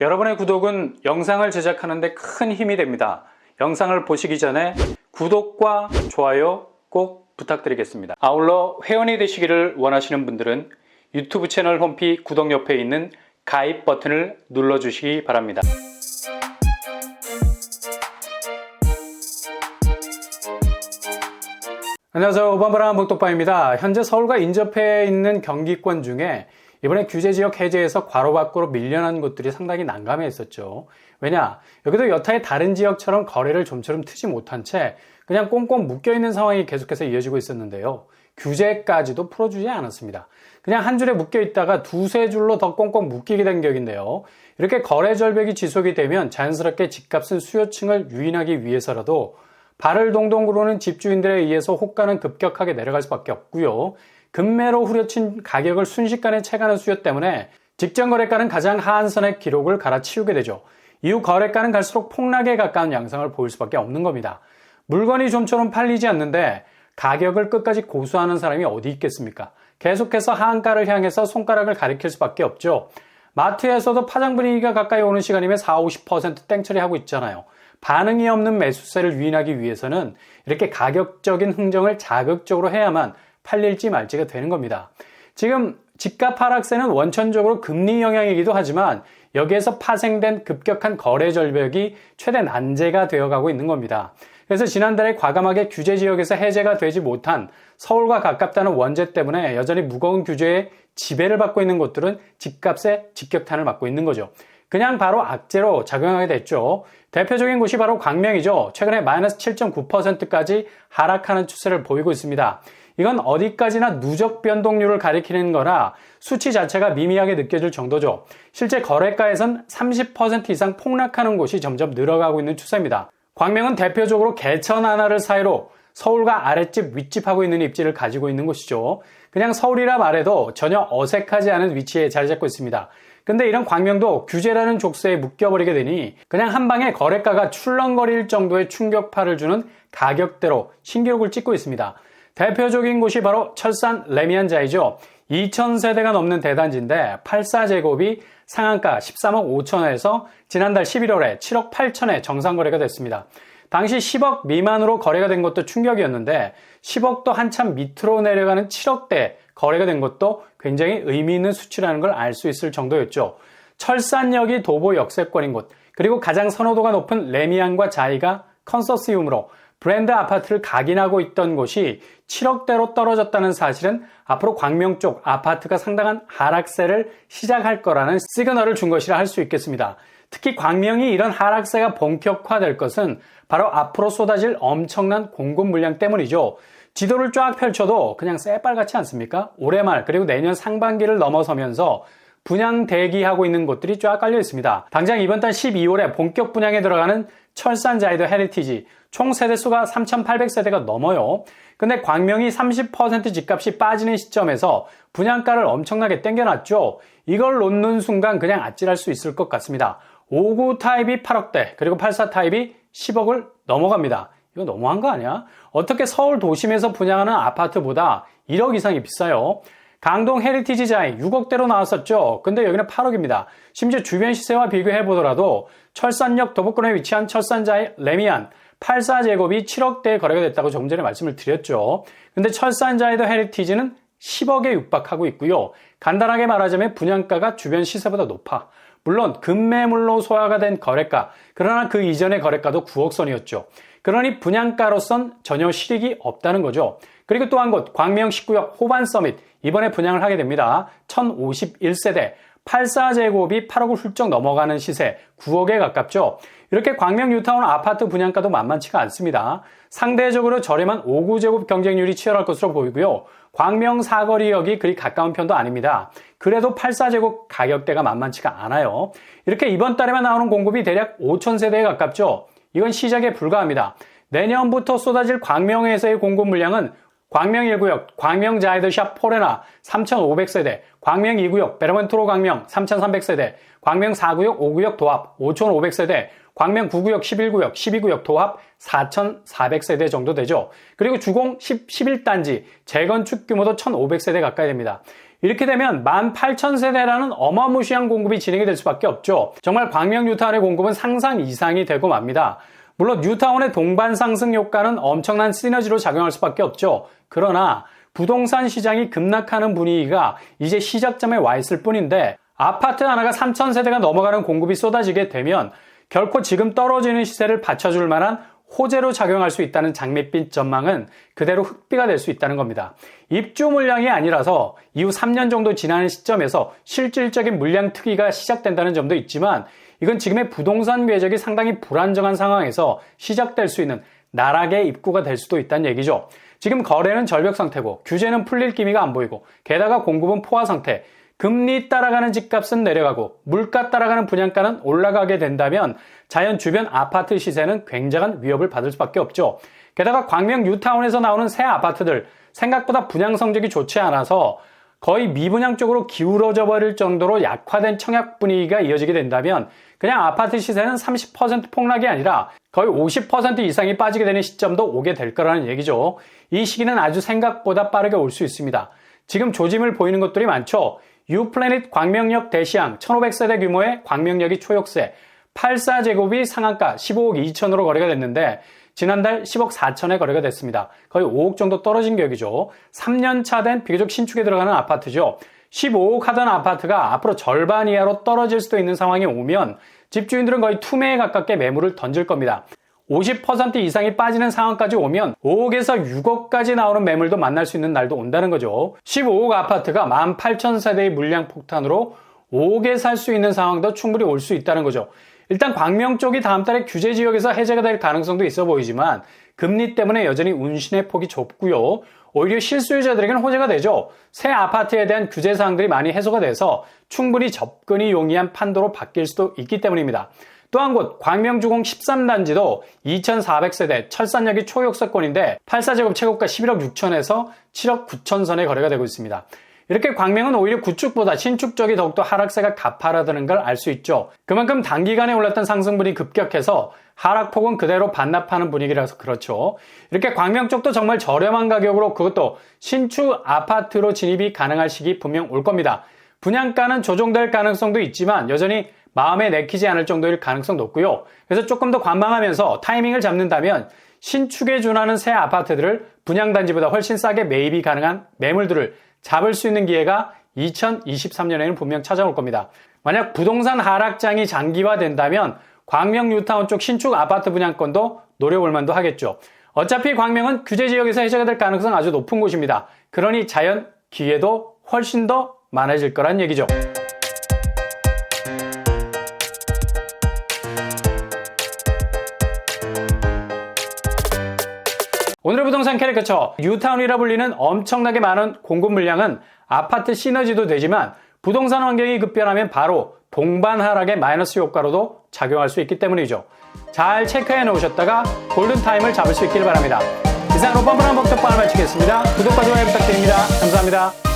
여러분의 구독은 영상을 제작하는 데 큰 힘이 됩니다. 영상을 보시기 전에 구독과 좋아요 꼭 부탁드리겠습니다. 아울러 회원이 되시기를 원하시는 분들은 유튜브 채널 홈피 구독 옆에 있는 가입 버튼을 눌러주시기 바랍니다. 안녕하세요. 오반바람 복독방입니다. 현재 서울과 인접해 있는 경기권 중에 이번에 규제지역 해제에서 괄호 밖으로 밀려난 곳들이 상당히 난감했었죠. 왜냐? 여기도 여타의 다른 지역처럼 거래를 좀처럼 트지 못한 채 그냥 꽁꽁 묶여있는 상황이 계속해서 이어지고 있었는데요. 규제까지도 풀어주지 않았습니다. 그냥 한 줄에 묶여있다가 두세 줄로 더 꽁꽁 묶이게 된 격인데요. 이렇게 거래 절벽이 지속이 되면 자연스럽게 집값은 수요층을 유인하기 위해서라도 발을 동동 구르는 집주인들에 의해서 호가는 급격하게 내려갈 수밖에 없고요. 급매로 후려친 가격을 순식간에 채가는 수요 때문에 직전 거래가는 가장 하한선의 기록을 갈아치우게 되죠. 이후 거래가는 갈수록 폭락에 가까운 양상을 보일 수밖에 없는 겁니다. 물건이 좀처럼 팔리지 않는데 가격을 끝까지 고수하는 사람이 어디 있겠습니까? 계속해서 하한가를 향해서 손가락을 가리킬 수밖에 없죠. 마트에서도 파장 분위기가 가까이 오는 시간이면 40~50% 땡처리하고 있잖아요. 반응이 없는 매수세를 유인하기 위해서는 이렇게 가격적인 흥정을 자극적으로 해야만 팔릴지 말지가 되는 겁니다. 지금 집값 하락세는 원천적으로 금리 영향이기도 하지만 여기에서 파생된 급격한 거래 절벽이 최대 난제가 되어가고 있는 겁니다. 그래서 지난달에 과감하게 규제 지역에서 해제가 되지 못한 서울과 가깝다는 원죄 때문에 여전히 무거운 규제에 지배를 받고 있는 곳들은 집값에 직격탄을 맞고 있는 거죠. 그냥 바로 악재로 작용하게 됐죠. 대표적인 곳이 바로 광명이죠. 최근에 마이너스 7.9%까지 하락하는 추세를 보이고 있습니다. 이건 어디까지나 누적 변동률을 가리키는 거라 수치 자체가 미미하게 느껴질 정도죠. 실제 거래가에선 30% 이상 폭락하는 곳이 점점 늘어가고 있는 추세입니다. 광명은 대표적으로 개천 하나를 사이로 서울과 아랫집, 윗집하고 있는 입지를 가지고 있는 곳이죠. 그냥 서울이라 말해도 전혀 어색하지 않은 위치에 자리 잡고 있습니다. 근데 이런 광명도 규제라는 족쇄에 묶여버리게 되니 그냥 한 방에 거래가가 출렁거릴 정도의 충격파를 주는 가격대로 신기록을 찍고 있습니다. 대표적인 곳이 바로 철산 레미안자이죠. 2,000세대가 넘는 대단지인데 84제곱이 상한가 13억 5천에서 지난달 11월에 7억 8천에 정상 거래가 됐습니다. 당시 10억 미만으로 거래가 된 것도 충격이었는데 10억도 한참 밑으로 내려가는 7억대 거래가 된 것도 굉장히 의미 있는 수치라는 걸 알 수 있을 정도였죠. 철산역이 도보 역세권인 곳, 그리고 가장 선호도가 높은 레미안과 자이가 컨소시움으로 브랜드 아파트를 각인하고 있던 곳이 7억대로 떨어졌다는 사실은 앞으로 광명 쪽 아파트가 상당한 하락세를 시작할 거라는 시그널을 준 것이라 할 수 있겠습니다. 특히 광명이 이런 하락세가 본격화될 것은 바로 앞으로 쏟아질 엄청난 공급 물량 때문이죠. 지도를 쫙 펼쳐도 그냥 새빨갛지 않습니까? 올해 말 그리고 내년 상반기를 넘어서면서 분양 대기하고 있는 곳들이 쫙 깔려 있습니다. 당장 이번 달 12월에 본격 분양에 들어가는 철산자이더 헤리티지 총 세대수가 3,800세대가 넘어요. 근데 광명이 30% 집값이 빠지는 시점에서 분양가를 엄청나게 땡겨놨죠. 이걸 놓는 순간 그냥 아찔할 수 있을 것 같습니다. 59 타입이 8억대 그리고 84 타입이 10억을 넘어갑니다. 이거 너무한 거 아니야? 어떻게 서울 도심에서 분양하는 아파트보다 1억 이상이 비싸요? 강동 헤리티지 자이 6억대로 나왔었죠. 근데 여기는 8억입니다. 심지어 주변 시세와 비교해 보더라도 철산역 도보권에 위치한 철산자이 레미안 84제곱이 7억대에 거래가 됐다고 조금 전에 말씀을 드렸죠. 근데 철산자이더 헤리티지는 10억에 육박하고 있고요. 간단하게 말하자면 분양가가 주변 시세보다 높아. 물론 급매물로 소화가 된 거래가, 그러나 그 이전의 거래가도 9억 선이었죠. 그러니 분양가로선 전혀 실익이 없다는 거죠. 그리고 또 한 곳, 광명 19역 호반 서밋, 이번에 분양을 하게 됩니다. 1051세대, 84제곱이 8억을 훌쩍 넘어가는 시세, 9억에 가깝죠. 이렇게 광명 뉴타운 아파트 분양가도 만만치가 않습니다. 상대적으로 저렴한 5구제곱 경쟁률이 치열할 것으로 보이고요. 광명 사거리역이 그리 가까운 편도 아닙니다. 그래도 84제곱 가격대가 만만치가 않아요. 이렇게 이번 달에만 나오는 공급이 대략 5,000세대에 가깝죠. 이건 시작에 불과합니다. 내년부터 쏟아질 광명에서의 공급 물량은 광명 1구역, 광명 자이더샵 포레나 3,500세대, 광명 2구역, 베르멘토로 광명 3,300세대, 광명 4구역, 5구역 도합 5,500세대, 광명 9구역, 11구역, 12구역 도합 4,400세대 정도 되죠. 그리고 주공 11단지, 재건축 규모도 1,500세대 가까이 됩니다. 이렇게 되면 18,000세대라는 어마무시한 공급이 진행이 될 수밖에 없죠. 정말 광명 뉴타운의 공급은 상상 이상이 되고 맙니다. 물론 뉴타운의 동반 상승 효과는 엄청난 시너지로 작용할 수밖에 없죠. 그러나 부동산 시장이 급락하는 분위기가 이제 시작점에 와 있을 뿐인데 아파트 하나가 3,000세대가 넘어가는 공급이 쏟아지게 되면 결코 지금 떨어지는 시세를 받쳐줄 만한 호재로 작용할 수 있다는 장밋빛 전망은 그대로 흑비가 될 수 있다는 겁니다. 입주 물량이 아니라서 이후 3년 정도 지나는 시점에서 실질적인 물량 특이가 시작된다는 점도 있지만 이건 지금의 부동산 궤적이 상당히 불안정한 상황에서 시작될 수 있는 나락의 입구가 될 수도 있다는 얘기죠. 지금 거래는 절벽 상태고 규제는 풀릴 기미가 안 보이고 게다가 공급은 포화 상태, 금리 따라가는 집값은 내려가고 물가 따라가는 분양가는 올라가게 된다면 자연 주변 아파트 시세는 굉장한 위협을 받을 수밖에 없죠. 게다가 광명 뉴타운에서 나오는 새 아파트들 생각보다 분양 성적이 좋지 않아서 거의 미분양 쪽으로 기울어져 버릴 정도로 약화된 청약 분위기가 이어지게 된다면 그냥 아파트 시세는 30% 폭락이 아니라 거의 50% 이상이 빠지게 되는 시점도 오게 될 거라는 얘기죠. 이 시기는 아주 생각보다 빠르게 올 수 있습니다. 지금 조짐을 보이는 것들이 많죠. 유플래닛 광명역 대시양 1,500세대 규모의 광명역이 초역세 84제곱이 상한가 15억 2천으로 거래가 됐는데 지난달 10억 4천에 거래가 됐습니다. 거의 5억 정도 떨어진 격이죠. 3년차 된 비교적 신축에 들어가는 아파트죠. 15억 하던 아파트가 앞으로 절반 이하로 떨어질 수도 있는 상황이 오면 집주인들은 거의 투매에 가깝게 매물을 던질 겁니다. 50% 이상이 빠지는 상황까지 오면 5억에서 6억까지 나오는 매물도 만날 수 있는 날도 온다는 거죠. 15억 아파트가 18,000세대의 물량 폭탄으로 5억에 살 수 있는 상황도 충분히 올 수 있다는 거죠. 일단 광명 쪽이 다음 달에 규제 지역에서 해제가 될 가능성도 있어 보이지만 금리 때문에 여전히 운신의 폭이 좁고요. 오히려 실수요자들에게는 호재가 되죠. 새 아파트에 대한 규제 사항들이 많이 해소가 돼서 충분히 접근이 용이한 판도로 바뀔 수도 있기 때문입니다. 또 한 곳 광명주공 13단지도 2,400세대 철산역이 초역세권인데 84제곱 최고가 11억 6천에서 7억 9천 선에 거래가 되고 있습니다. 이렇게 광명은 오히려 구축보다 신축 쪽이 더욱더 하락세가 가파르다는 걸 알 수 있죠. 그만큼 단기간에 올랐던 상승분이 급격해서 하락폭은 그대로 반납하는 분위기라서 그렇죠. 이렇게 광명 쪽도 정말 저렴한 가격으로 그것도 신축 아파트로 진입이 가능할 시기 분명 올 겁니다. 분양가는 조정될 가능성도 있지만 여전히 마음에 내키지 않을 정도일 가능성 높고요. 그래서 조금 더 관망하면서 타이밍을 잡는다면 신축에 준하는 새 아파트들을 분양단지보다 훨씬 싸게 매입이 가능한 매물들을 잡을 수 있는 기회가 2023년에는 분명 찾아올 겁니다. 만약 부동산 하락장이 장기화된다면 광명 뉴타운 쪽 신축 아파트 분양권도 노려볼 만도 하겠죠. 어차피 광명은 규제 지역에서 해제가 될 가능성 아주 높은 곳입니다. 그러니 자연 기회도 훨씬 더 많아질 거란 얘기죠. 오늘의 부동산 캐릭터처 뉴타운이라 불리는 엄청나게 많은 공급 물량은 아파트 시너지도 되지만 부동산 환경이 급변하면 바로 동반 하락의 마이너스 효과로도 작용할 수 있기 때문이죠. 잘 체크해 놓으셨다가 골든타임을 잡을 수 있기를 바랍니다. 이상으로 뻔뻔한 복덕방을 마치겠습니다. 구독과 좋아요 부탁드립니다. 감사합니다.